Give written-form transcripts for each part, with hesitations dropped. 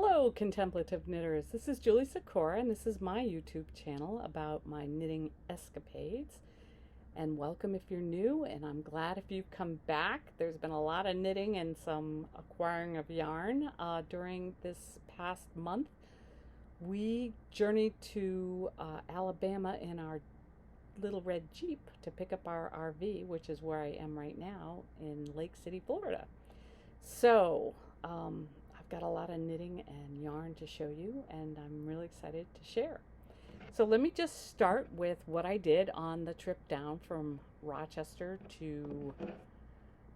Hello, Contemplative Knitters. This is Julie Sikora, and this is my YouTube channel about my knitting escapades. And welcome if you're new, and I'm glad if you've come back. There's been a lot of knitting and some acquiring of yarn during this past month. We journeyed to Alabama in our little red Jeep to pick up our RV, which is where I am right now in Lake City, Florida. So, I've got a lot of knitting and yarn to show you, and I'm really excited to share. So let me just start with what I did on the trip down from Rochester to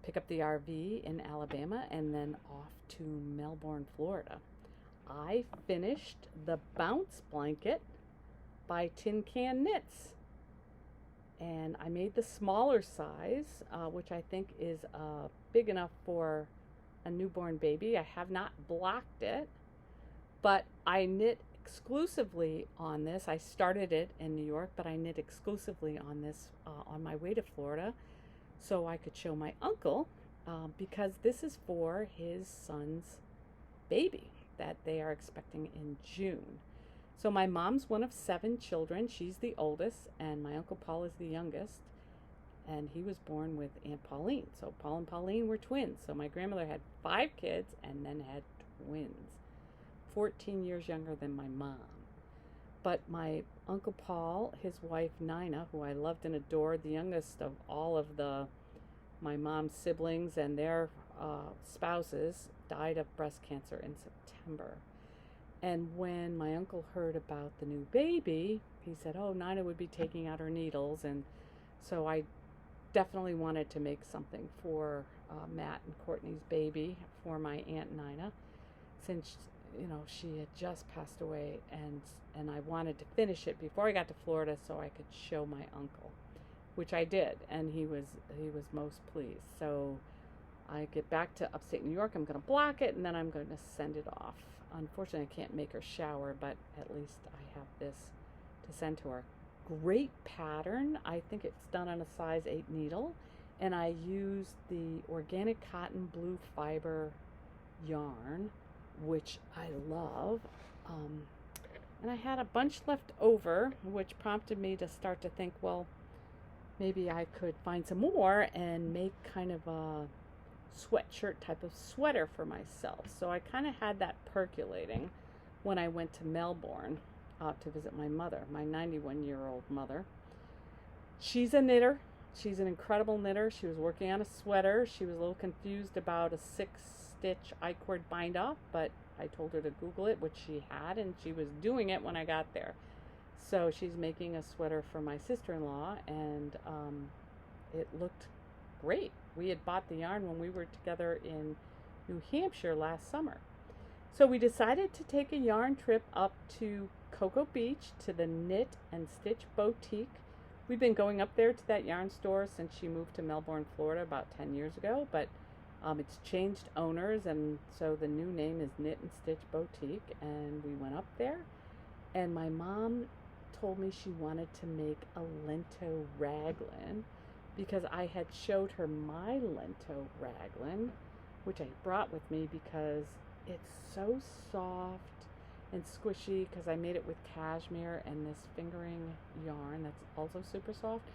pick up the RV in Alabama and then off to Melbourne, Florida. I finished the Bounce Blanket by Tin Can Knits, and I made the smaller size, which I think is big enough for a newborn baby. I have not blocked it, but I knit exclusively on this. I started it in New York, but I knit exclusively on this on my way to Florida so I could show my uncle, because this is for his son's baby that they are expecting in June. So my mom's one of 7 children. She's the oldest, and my Uncle Paul is the youngest. And he was born with Aunt Pauline. So Paul and Pauline were twins. So my grandmother had 5 kids and then had twins, 14 years younger than my mom. But my Uncle Paul, his wife Nina, who I loved and adored, the youngest of all of my mom's siblings and their spouses, died of breast cancer in September. And when my uncle heard about the new baby, he said, oh, Nina would be taking out her needles. And so I definitely wanted to make something for Matt and Courtney's baby for my Aunt Nina, since she had just passed away, and I wanted to finish it before I got to Florida so I could show my uncle, which I did, and he was most pleased. So I get back to upstate New York. I'm going to block it, and then I'm going to send it off. Unfortunately, I can't make her shower, but at least I have this to send to her. Great pattern. I think it's done on a size 8 needle, and I used the organic cotton blue fiber yarn, which I love, and I had a bunch left over, which prompted me to start to think, well, maybe I could find some more and make kind of a sweatshirt type of sweater for myself. So I kind of had that percolating when I went to Melbourne to visit my mother, my 91-year-old mother. She's a knitter. She's an incredible knitter. She was working on a sweater. She was a little confused about a 6-stitch I-cord bind off, but I told her to Google it, which she had, and she was doing it when I got there. So she's making a sweater for my sister-in-law, and it looked great. We had bought the yarn when we were together in New Hampshire last summer. So we decided to take a yarn trip up to Cocoa Beach to the Knit and Stitch Boutique. We've been going up there to that yarn store since she moved to Melbourne, Florida about 10 years ago, but it's changed owners, and so the new name is Knit and Stitch Boutique, and we went up there, and my mom told me she wanted to make a Lento raglan because I had showed her my Lento raglan, which I brought with me because it's so soft and squishy, because I made it with cashmere and this fingering yarn that's also super soft.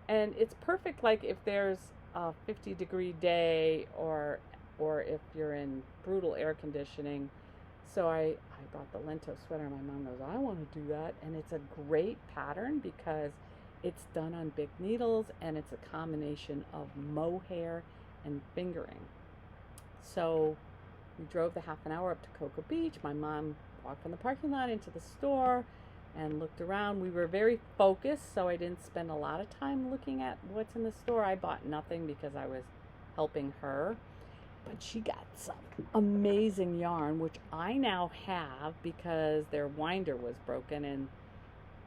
And it's perfect, like if there's a 50-degree day or if you're in brutal air conditioning. So I brought the Lento sweater. My mom goes, I want to do that. And it's a great pattern because it's done on big needles, and it's a combination of mohair and fingering. So we drove the half an hour up to Cocoa Beach. My mom walked from the parking lot into the store and looked around. We were very focused, so I didn't spend a lot of time looking at what's in the store. I bought nothing because I was helping her. But she got some amazing yarn, which I now have because their winder was broken, and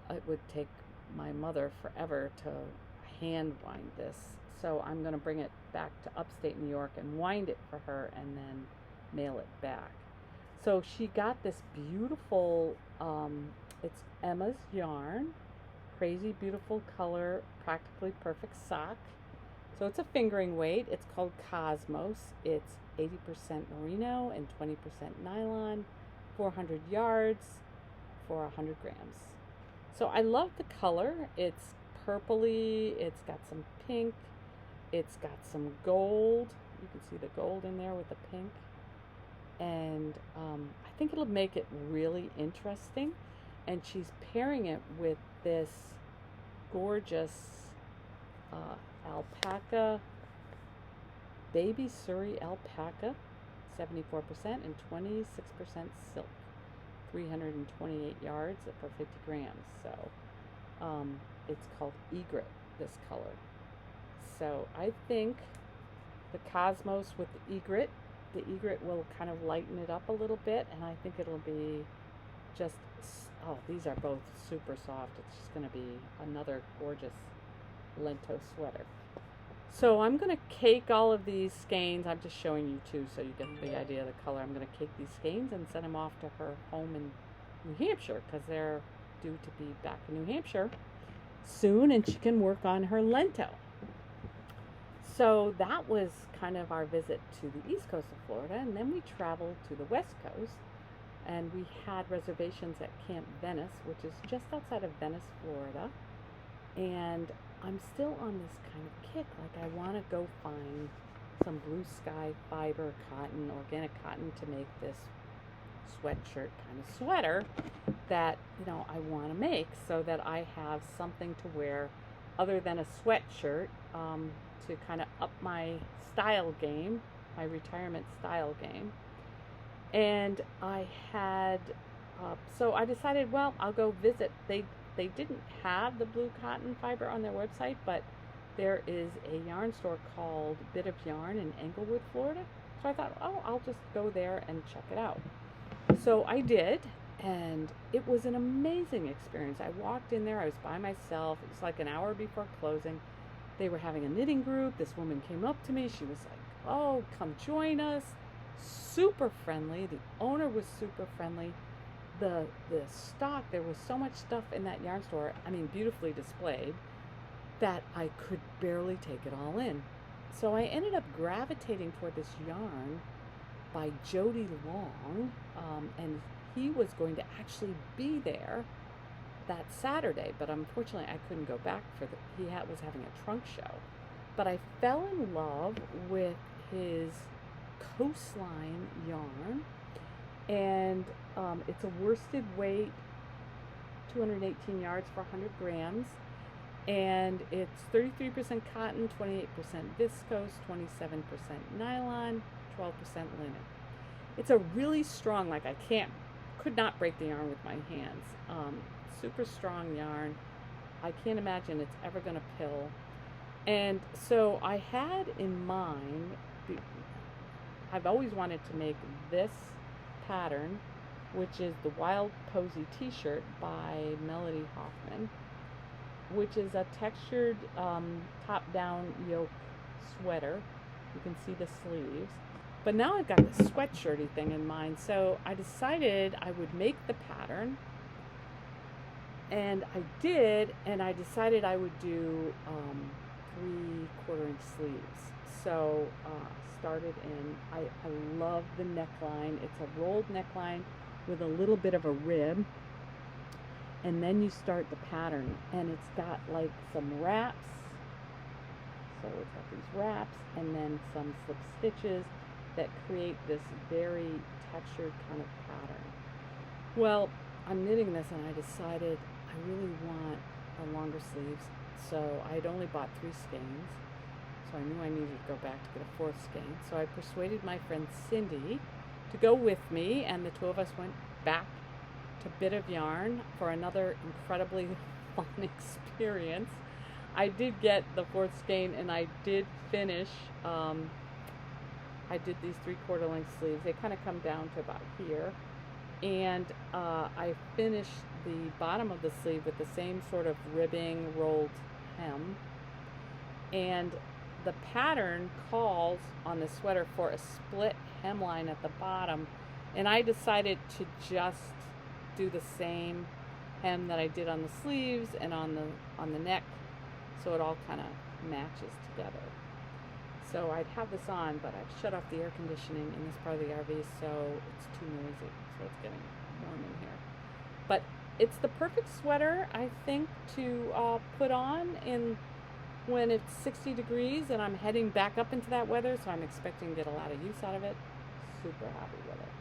it would take my mother forever to hand wind this. So I'm going to bring it back to upstate New York and wind it for her and then mail it back. So she got this beautiful, it's Emma's yarn, crazy beautiful color, practically perfect sock. So it's a fingering weight. It's called Cosmos. It's 80% merino and 20% nylon. 400 yards for 100 grams. So I love the color. It's purpley, it's got some pink, it's got some gold. You can see the gold in there with the pink. And I think it'll make it really interesting. And she's pairing it with this gorgeous alpaca, baby Surrey alpaca, 74% and 26% silk, 328 yards for 50 grams. So it's called egret, this color. So I think the Cosmos with the egret will kind of lighten it up a little bit, and I think it'll be just, oh, these are both super soft. It's just going to be another gorgeous Lento sweater. So I'm going to cake all of these skeins. I'm just showing you two so you get the idea of the color. I'm going to cake these skeins and send them off to her home in New Hampshire, because they're due to be back in New Hampshire soon, and she can work on her Lento. So that was kind of our visit to the east coast of Florida, and then we traveled to the west coast, and we had reservations at Camp Venice, which is just outside of Venice, Florida. And I'm still on this kind of kick, like I want to go find some blue sky fiber cotton, organic cotton, to make this sweatshirt kind of sweater that, you know, I want to make, so that I have something to wear other than a sweatshirt, to kind of up my style game, my retirement style game. And I had, so I decided, well, I'll go visit. They didn't have the blue cotton fiber on their website, but there is a yarn store called Bit of Yarn in Englewood, Florida. So I thought, oh, I'll just go there and check it out. So I did, and it was an amazing experience. I walked in there, I was by myself. It was like an hour before closing. They were having a knitting group. This woman came up to me. She was like, oh, come join us. Super friendly. The owner was super friendly. The stock, there was so much stuff in that yarn store, I mean, beautifully displayed, that I could barely take it all in. So I ended up gravitating toward this yarn by Jody Long, and he was going to actually be there that Saturday, but unfortunately I couldn't go back he was having a trunk show. But I fell in love with his coastline yarn, and it's a worsted weight, 218 yards for 100 grams, and it's 33% cotton, 28% viscose, 27% nylon, 12% linen. It's a really strong, like I could not break the yarn with my hands. Super strong yarn. I can't imagine it's ever going to pill. And so I had in mind, I've always wanted to make this pattern, which is the Wild Posy T-shirt by Melody Hoffman, which is a textured top-down yoke sweater. You can see the sleeves. But now I've got this sweatshirty thing in mind, so I decided I would make the pattern, and I did, and I decided I would do 3/4-inch sleeves. So started in, I love the neckline. It's a rolled neckline with a little bit of a rib, and then you start the pattern, and it's got like some wraps. So it's got these wraps and then some slip stitches that create this very textured kind of pattern. Well, I'm knitting this, and I decided I really want a longer sleeves, so I had only bought 3 skeins, so I knew I needed to go back to get a 4th skein. So I persuaded my friend Cindy to go with me, and the two of us went back to Bit of Yarn for another incredibly fun experience. I did get the 4th skein, and I did finish, I did these 3/4 length sleeves. They kind of come down to about here. And I finished the bottom of the sleeve with the same sort of ribbing rolled hem. And the pattern calls on the sweater for a split hemline at the bottom. And I decided to just do the same hem that I did on the sleeves and on the neck, so it all kind of matches together. So I'd have this on, but I've shut off the air conditioning in this part of the RV, so it's too noisy. So it's getting But it's the perfect sweater, I think, to put on when it's 60 degrees and I'm heading back up into that weather, so I'm expecting to get a lot of use out of it. Super happy with it.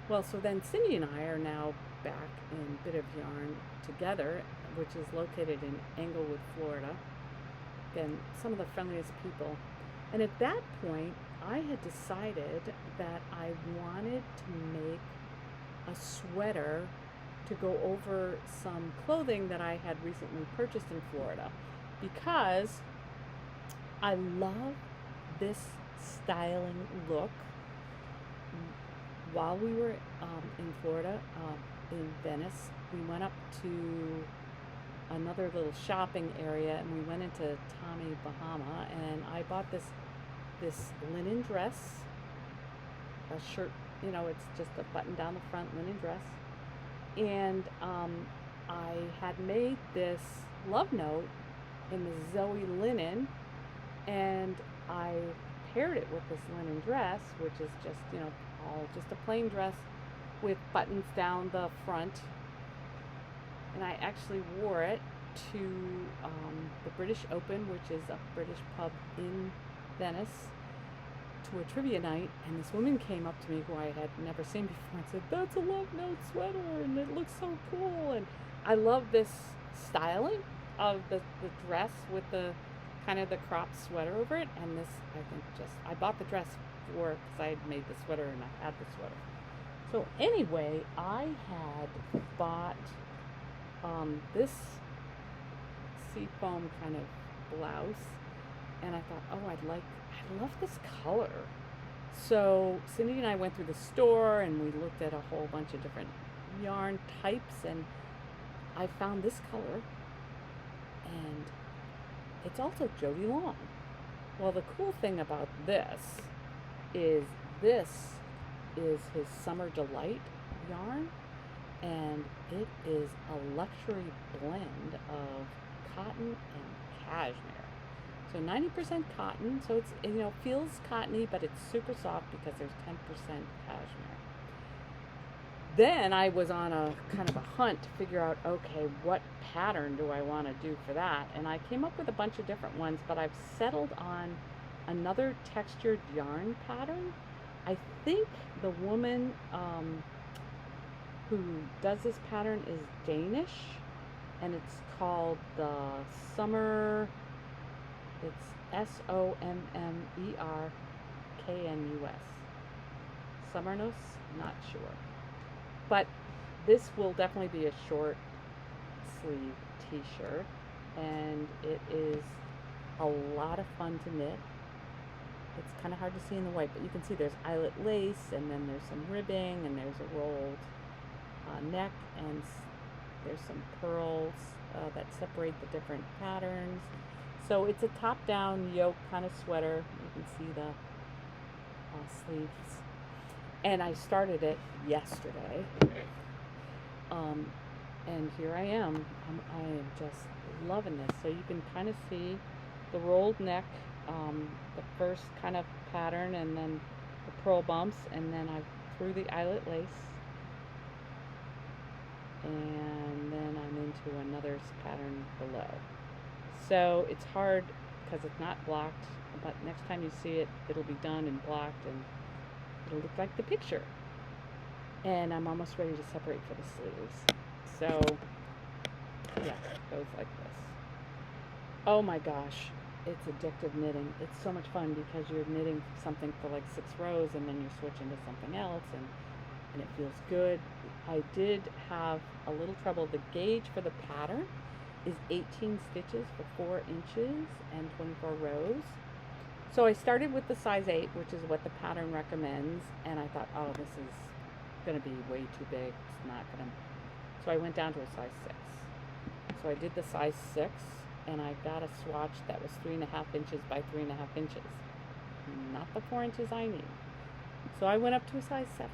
Well, so then Cindy and I are now back in Bit of Yarn together, which is located in Englewood, Florida. Again, some of the friendliest people. And at that point, I had decided that I wanted to make a sweater to go over some clothing that I had recently purchased in Florida, because I love this styling look. While we were in Florida, in Venice, we went up to another little shopping area, and we went into Tommy Bahama, and I bought this linen dress, a shirt, you know, it's just a button down the front linen dress, and I had made this love note in the Zoe linen, and I paired it with this linen dress, which is just, you know, all just a plain dress with buttons down the front. And I actually wore it to the British Open, which is a British pub in Venice, to a trivia night, and this woman came up to me who I had never seen before and said, "That's a love note sweater, and it looks so cool." And I love this styling of the dress with the kind of the cropped sweater over it, and this, I think, I bought the dress for, because I had made the sweater and I had the sweater. So anyway, I had bought this seafoam kind of blouse, and I thought, oh, I love this color. So Cindy and I went through the store and we looked at a whole bunch of different yarn types, and I found this color, and it's also Jody Long. Well, the cool thing about this is his Summer Delight yarn, and it is a luxury blend of cotton and cashmere. So 90% cotton, so it's, you know, feels cottony, but it's super soft because there's 10% cashmere. Then I was on a kind of a hunt to figure out, okay, what pattern do I want to do for that? And I came up with a bunch of different ones, but I've settled on another textured yarn pattern. I think the woman who does this pattern is Danish, and it's called the Summer, it's Sommerknus. Sommerknus, not sure. But this will definitely be a short sleeve t-shirt, and it is a lot of fun to knit. It's kind of hard to see in the white, but you can see there's eyelet lace, and then there's some ribbing, and there's a rolled neck, and there's some pearls that separate the different patterns. So it's a top-down yoke kind of sweater. You can see the sleeves. And I started it yesterday. And here I am. I am just loving this. So you can kind of see the rolled neck, the first kind of pattern, and then the pearl bumps, and then I threw the eyelet lace, and then I'm into another pattern below. So it's hard because it's not blocked, but next time you see it, it'll be done and blocked, and it'll look like the picture. And I'm almost ready to separate for the sleeves. So yeah, it goes like this. Oh my gosh, it's addictive knitting. It's so much fun because you're knitting something for like 6 rows, and then you're switching to something else, and it feels good. I did have a little trouble. The gauge for the pattern is 18 stitches for 4 inches and 24 rows. So I started with the size 8, which is what the pattern recommends, and I thought, oh, this is going to be way too big. It's not going to. So I went down to a size 6. So I did the size 6, and I got a swatch that was 3.5 inches by 3.5 inches. Not the 4 inches I need. So I went up to a size 7,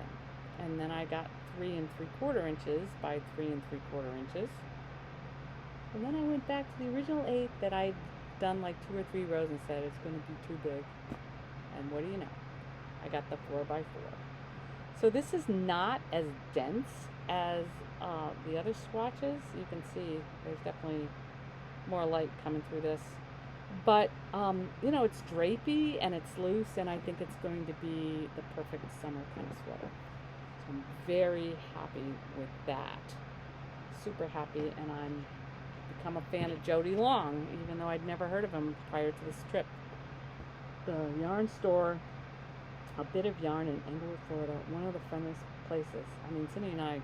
and then I got 3 3/4 inches by 3 3/4 inches. And then I went back to the original 8 that I'd done like 2 or 3 rows and said it's going to be too big. And what do you know? I got the 4 by 4. So this is not as dense as the other swatches. You can see there's definitely more light coming through this. But, you know, it's drapey and it's loose, and I think it's going to be the perfect summer kind of sweater. So I'm very happy with that. Super happy, and I'm become a fan of Jody Long, even though I'd never heard of him prior to this trip. The yarn store, A Bit of Yarn in Englewood, Florida, one of the friendliest places. I mean, Cindy and I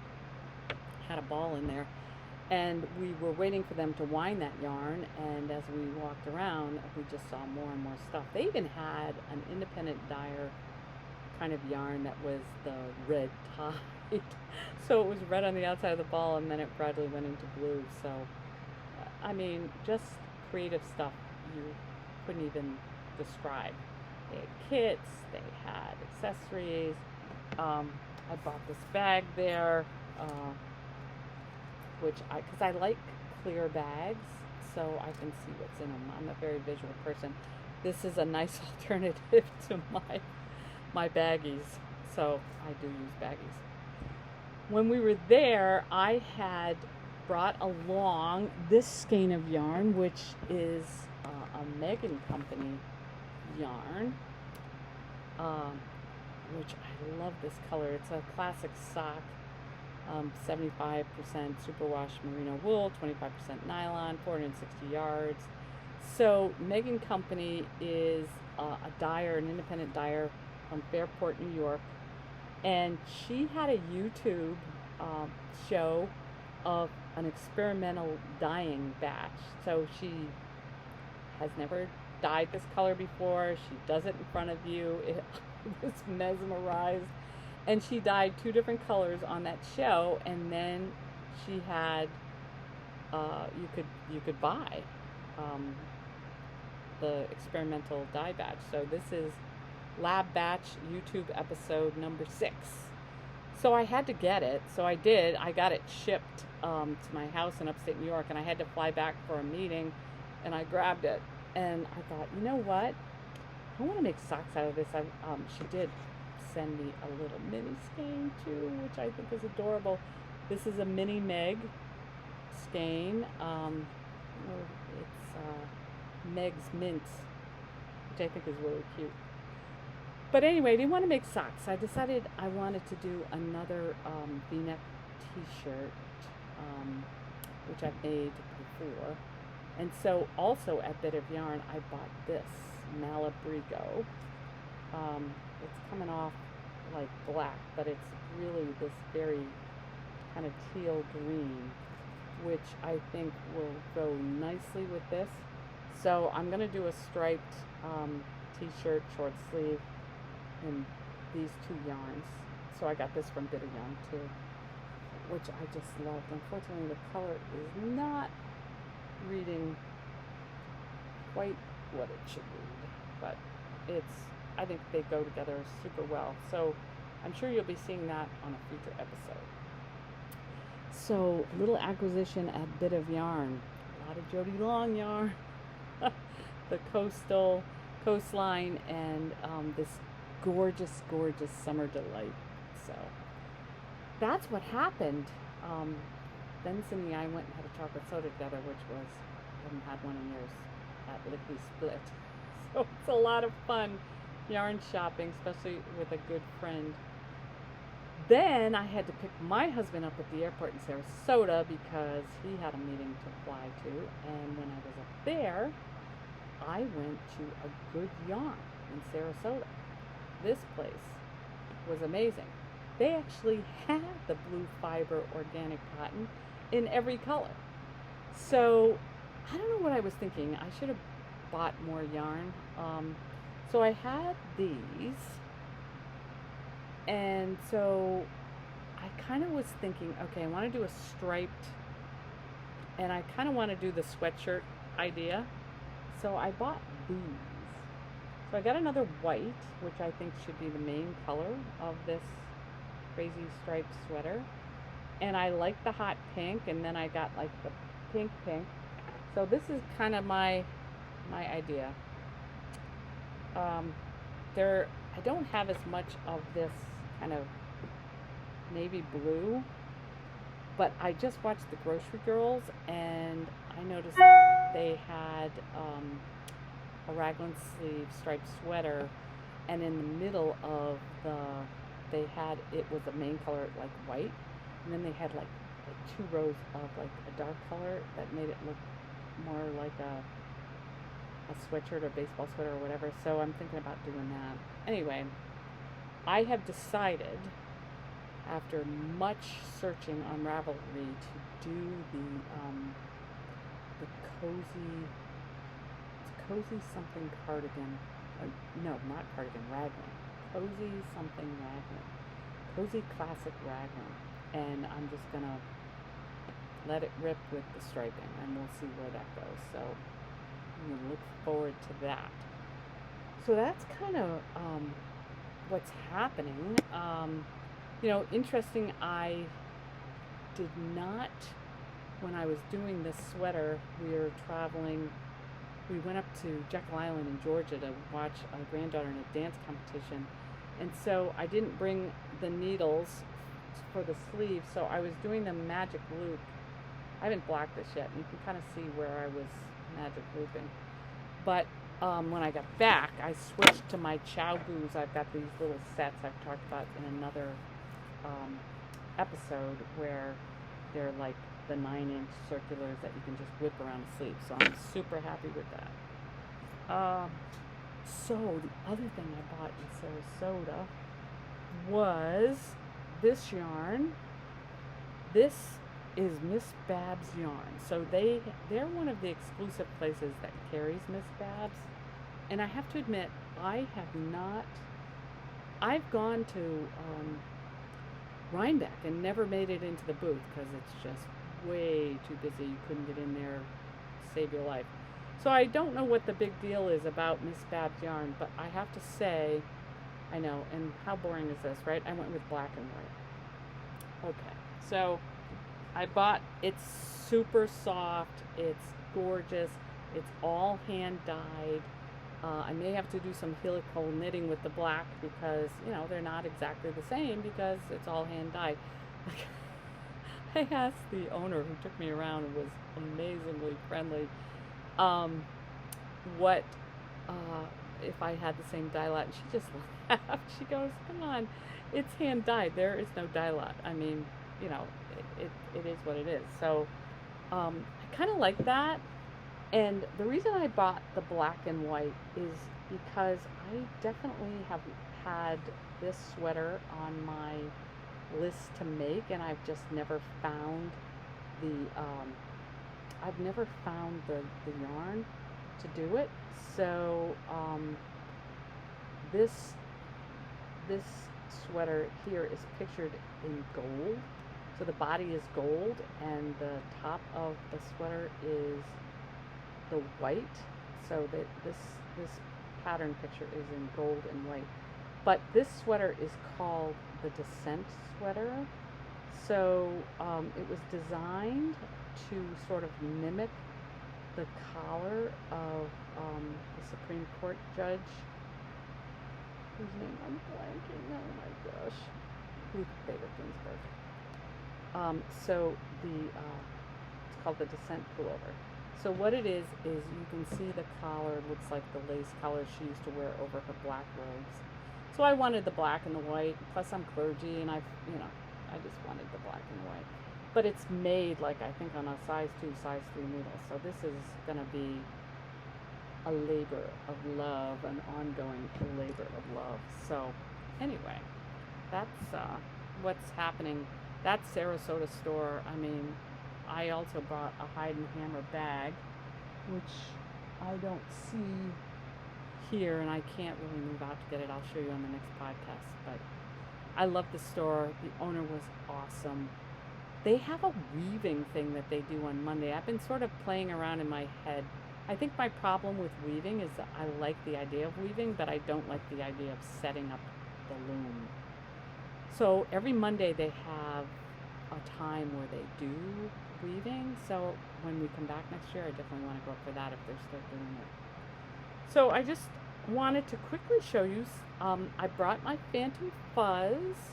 had a ball in there, and we were waiting for them to wind that yarn, and as we walked around, we just saw more and more stuff. They even had an independent dyer kind of yarn that was the red tide. So it was red on the outside of the ball, and then it gradually went into blue. So, I mean, just creative stuff you couldn't even describe. They had kits, they had accessories. I bought this bag there, because I like clear bags, so I can see what's in them. I'm a very visual person. This is a nice alternative to my baggies, so I do use baggies. When we were there, I had brought along this skein of yarn, which is a Megan Company yarn, which I love this color. It's a classic sock, 75% superwash merino wool, 25% nylon, 460 yards. So Megan Company is a dyer, an independent dyer from Fairport, New York, and she had a YouTube show of an experimental dyeing batch. So she has never dyed this color before. She does it in front of you. I was mesmerized. And she dyed 2 different colors on that show, and then she had you could buy the experimental dye batch. So this is Lab Batch YouTube episode number 6. So I had to get it. So I did. I got it shipped to my house in upstate New York, and I had to fly back for a meeting, and I grabbed it. And I thought, you know what? I want to make socks out of this. She did send me a little mini skein too, which I think is adorable. This is a mini Meg skein. It's Meg's Mint, which I think is really cute. But anyway, I didn't want to make socks. I decided I wanted to do another V-neck t-shirt, which I've made before. And so also at Bit of Yarn, I bought this Malabrigo. It's coming off like black, but it's really this very kind of teal green, which I think will go nicely with this. So I'm going to do a striped t-shirt, short sleeve, in these 2 yarns. So I got this from Bit of Yarn too, which I just loved. Unfortunately, the color is not reading quite what it should read, but I think they go together super well. So I'm sure you'll be seeing that on a future episode. So, little acquisition at Bit of Yarn. A lot of Jody Long yarn. The coastline, and this gorgeous, gorgeous summer delight. So that's what happened. Then Cindy and I went and had a chocolate soda together, which was, I haven't had one in years, at Lickety Split. So it's a lot of fun yarn shopping, especially with a good friend. Then I had to pick my husband up at the airport in Sarasota because he had a meeting to fly to. And when I was up there, I went to a Good Yarn in Sarasota. This place was amazing. They actually had the blue fiber organic cotton in every color. So I don't know what I was thinking. I should have bought more yarn. So I had these, and so I kind of was thinking, okay, I want to do a striped, and I kind of want to do the sweatshirt idea. So I bought these. So I got another white, which I think should be the main color of this crazy striped sweater. And I like the hot pink, and then I got like the pink. So this is kind of my idea. I don't have as much of this kind of navy blue But I just watched the Grocery Girls, and I noticed they had a raglan sleeve striped sweater, and in the middle of they had, it was the main color like white, and then they had like two rows of like a dark color that made it look more like a sweatshirt or baseball sweater or whatever. So I'm thinking about doing that. Anyway, I have decided, after much searching on Ravelry, to do the cozy something cardigan. No, not cardigan, raglan. Cozy something raglan. Cozy classic raglan. And I'm just gonna let it rip with the striping, and we'll see where that goes. So I'm gonna look forward to that. So that's kind of what's happening. Interesting, I did not, when I was doing this sweater, we went up to Jekyll Island in Georgia to watch a granddaughter in a dance competition, and so I didn't bring the needles for the sleeve, so I was doing the magic loop. I haven't blocked this yet, and you can kind of see where I was magic looping. But when I got back, I switched to my Chow Goos. I've got these little sets I've talked about in another episode, where they're like the 9-inch circulars that you can just whip around the sleeve. So I'm super happy with that. So the other thing I bought in Sarasota was this yarn. This is Miss Babs yarn. So they're one of the exclusive places that carries Miss Babs. And I have to admit, I've gone to Rhinebeck and never made it into the booth because it's just way too busy. You couldn't get in there, save your life. So I don't know what the big deal is about Miss Babs yarn, but I have to say, I know, and how boring is this, right? I went with black and white. Okay, so I bought, it's super soft, it's gorgeous, it's all hand dyed. I may have to do some helical knitting with the black because, they're not exactly the same because it's all hand dyed. I asked the owner who took me around and was amazingly friendly, what if I had the same dye lot, and she just laughed. She goes, "Come on, it's hand dyed. There is no dye lot. I mean, it is what it is." So I kind of like that. And the reason I bought the black and white is because I definitely have had this sweater on my list to make, and I've just never found the yarn to do it. So this sweater here is pictured in gold. So the body is gold, and the top of the sweater is the white. So that this pattern picture is in gold and white. But this sweater is called the Descent sweater. So it was designed to sort of mimic the collar of the Supreme Court judge, whose name I'm blanking, oh my gosh, Ruth Bader Ginsburg. So it's called the Descent pullover. So what it is you can see the collar looks like the lace collar she used to wear over her black robes. So I wanted the black and the white, plus I'm clergy, and I just wanted the black and white. But it's made, like, I think on a size 2, size 3 needle. So this is going to be a labor of love, an ongoing labor of love. So anyway, that's what's happening. That Sarasota store, I mean, I also bought a Hide and Hammer bag, which I don't see here, and I can't really move out to get it. I'll show you on the next podcast. But I love the store. The owner was awesome. They have a weaving thing that they do on Monday. I've been sort of playing around in my head. I think my problem with weaving is that I like the idea of weaving, but I don't like the idea of setting up the loom. So every Monday they have a time where they do weaving. So when we come back next year, I definitely want to go up for that if they're still doing it. So I just wanted to quickly show you, I brought my Phantom Fuzz,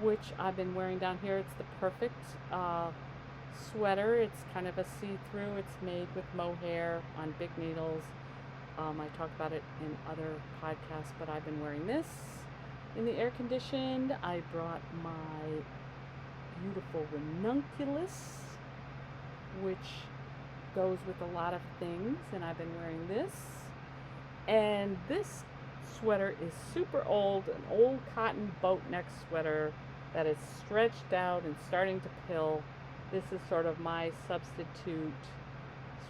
which I've been wearing down here. It's the perfect sweater. It's kind of a see-through. It's made with mohair on big needles. I talk about it in other podcasts, but I've been wearing this in the air conditioned. I brought my beautiful Ranuculus, which goes with a lot of things, and I've been wearing this. And this sweater is super old, an old cotton boat neck sweater that is stretched out and starting to pill. This is sort of my substitute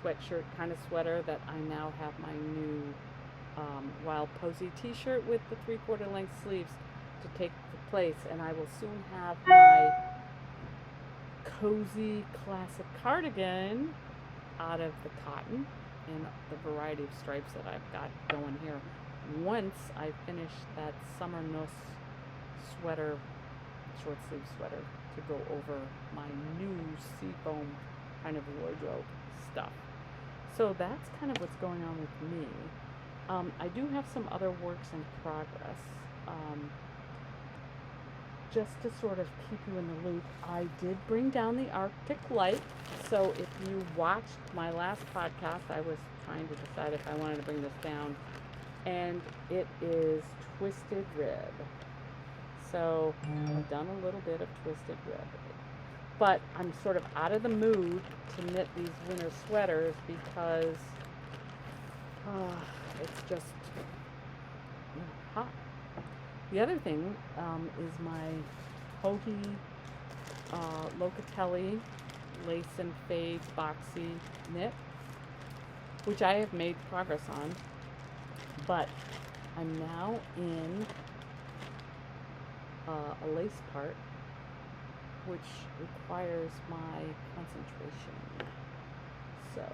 sweatshirt kind of sweater that I now have my new Wild Posy t-shirt with the 3/4 length sleeves to take the place, and I will soon have my cozy classic cardigan out of the cotton and the variety of stripes that I've got going here once I finish that summer nuss sweater, short sleeve sweater, to go over my new seafoam kind of wardrobe stuff. So that's kind of what's going on with me. I do have some other works in progress. Just to sort of keep you in the loop, I did bring down the Arctic light. So if you watched my last podcast, I was trying to decide if I wanted to bring this down. And it is twisted rib. So I've done a little bit of twisted rib. But I'm sort of out of the mood to knit these winter sweaters because it's just hot. The other thing is my Hohi Locatelli lace and fade boxy knit, which I have made progress on, but I'm now in a lace part, which requires my concentration. So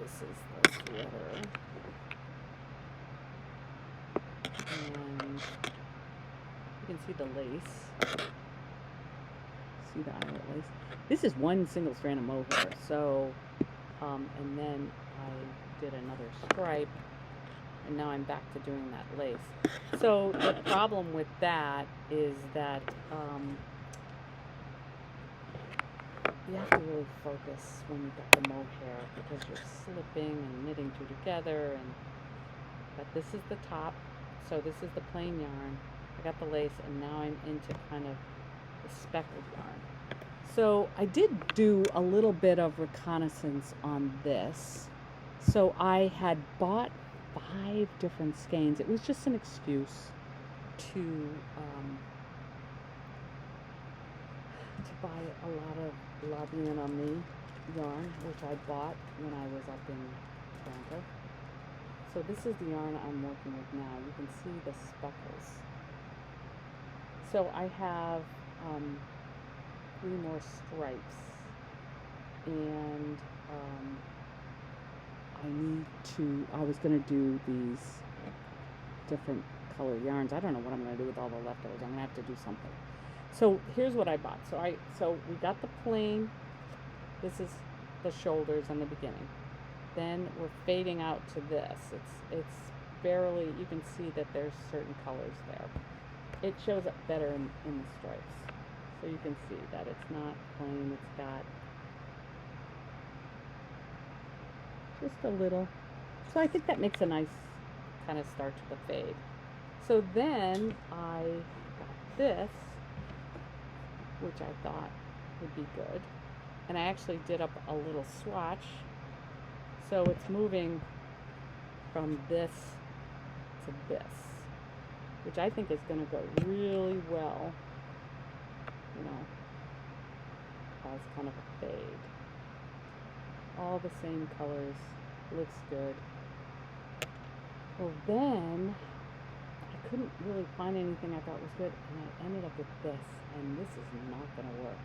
this is the sweater, and you can see the lace. See the eyelet lace? This is one single strand of mohair. So, and then I did another stripe, and now I'm back to doing that lace. So the problem with that is that you have to really focus when you've got the mohair because you're slipping and knitting two together. But this is the top, so this is the plain yarn. I got the lace, and now I'm into kind of the speckled yarn. So I did do a little bit of reconnaissance on this. So I had bought 5 different skeins. It was just an excuse to buy a lot of La Bien on Me yarn, which I bought when I was up in Toronto. So this is the yarn I'm working with now. You can see the speckles. So I have 3 more stripes, and I was going to do these different color yarns. I don't know what I'm going to do with all the leftovers. I'm going to have to do something. So here's what I bought. So we got the plain. This is the shoulders in the beginning. Then we're fading out to this. It's barely, you can see that there's certain colors there. It shows up better in the stripes. So you can see that it's not plain, it's got just a little. So I think that makes a nice kind of start to the fade. So then I got this, which I thought would be good. And I actually did up a little swatch. So it's moving from this to this, which I think is going to go really well, you know, as kind of a fade. All the same colors, looks good. Well, then I couldn't really find anything I thought was good, and I ended up with this, and this is not going to work.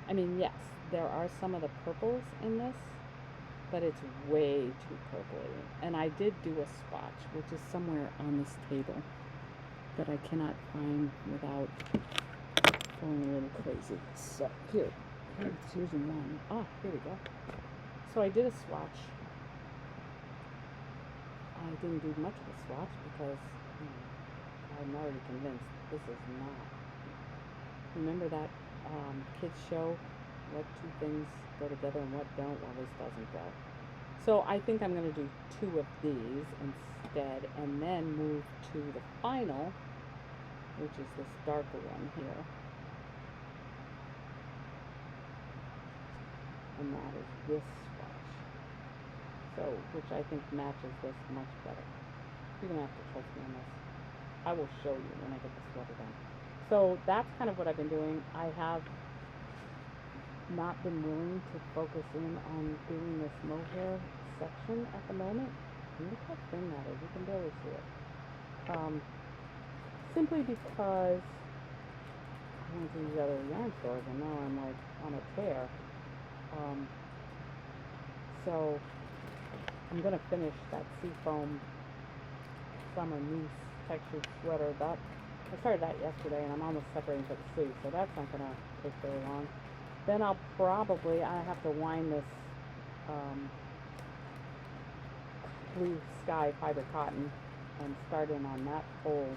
I mean, yes, there are some of the purples in this, but it's way too purpley. And I did do a swatch, which is somewhere on this table that I cannot find without going a little crazy. So here's using one. Ah, here we go. So I did a swatch. I didn't do much of a swatch because I'm already convinced this is not Remember that kids show, what two things go together and what don't? Well, this doesn't go. So I think I'm going to do 2 of these instead, and then move to the final, which is this darker one here. And that is this swatch. So, which I think matches this much better. You're going to have to trust me on this. I will show you when I get the sweater done. So that's kind of what I've been doing. I have not been willing to focus in on doing this mohair section at the moment. And look how thin that is. You can barely see it. Simply because I went to these other yarn stores and now I'm like on a tear. So I'm going to finish that Seafoam Summer Moose textured sweater. That I started that yesterday and I'm almost separating for the sleeve, so that's not going to take very long. Then I'll probably, I have to wind this blue sky fiber cotton and start in on that whole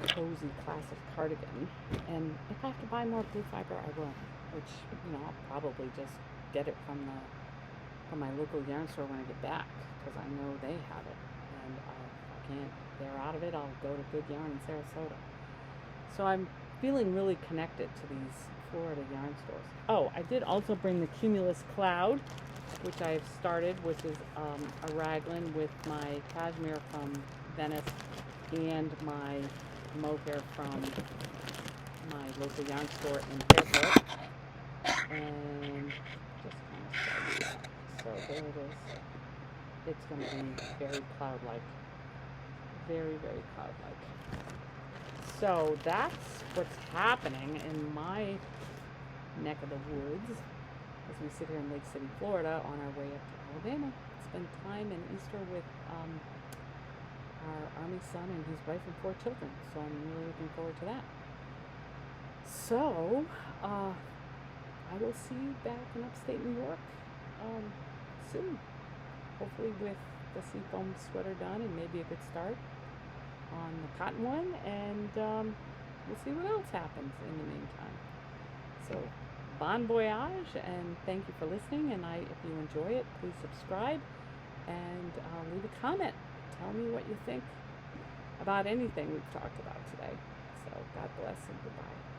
cozy classic cardigan. And if I have to buy more blue fiber, I will, which, you know, I'll probably just get it from my local yarn store when I get back, because I know they have it. And if I can't, they're out of it, I'll go to Good Yarn in Sarasota. So I'm feeling really connected to these Florida yarn stores. Oh, I did also bring the Cumulus Cloud, which I've started, which is a raglan with my cashmere from Venice and my mohair from my local yarn store in Fairfield. And just kind of show you that. So there it is. It's going to be very cloud-like. Very, very cloud-like. So that's what's happening in my neck of the woods as we sit here in Lake City, Florida, on our way up to Alabama. Spend time in Easter with our Army son and his wife and 4 children. So I'm really looking forward to that. So I will see you back in upstate New York soon. Hopefully with the Seafoam sweater done and maybe a good start on the cotton one, and we'll see what else happens in the meantime. So bon voyage, and thank you for listening, and if you enjoy it, please subscribe and leave a comment. Tell me what you think about anything we've talked about today. So God bless and goodbye.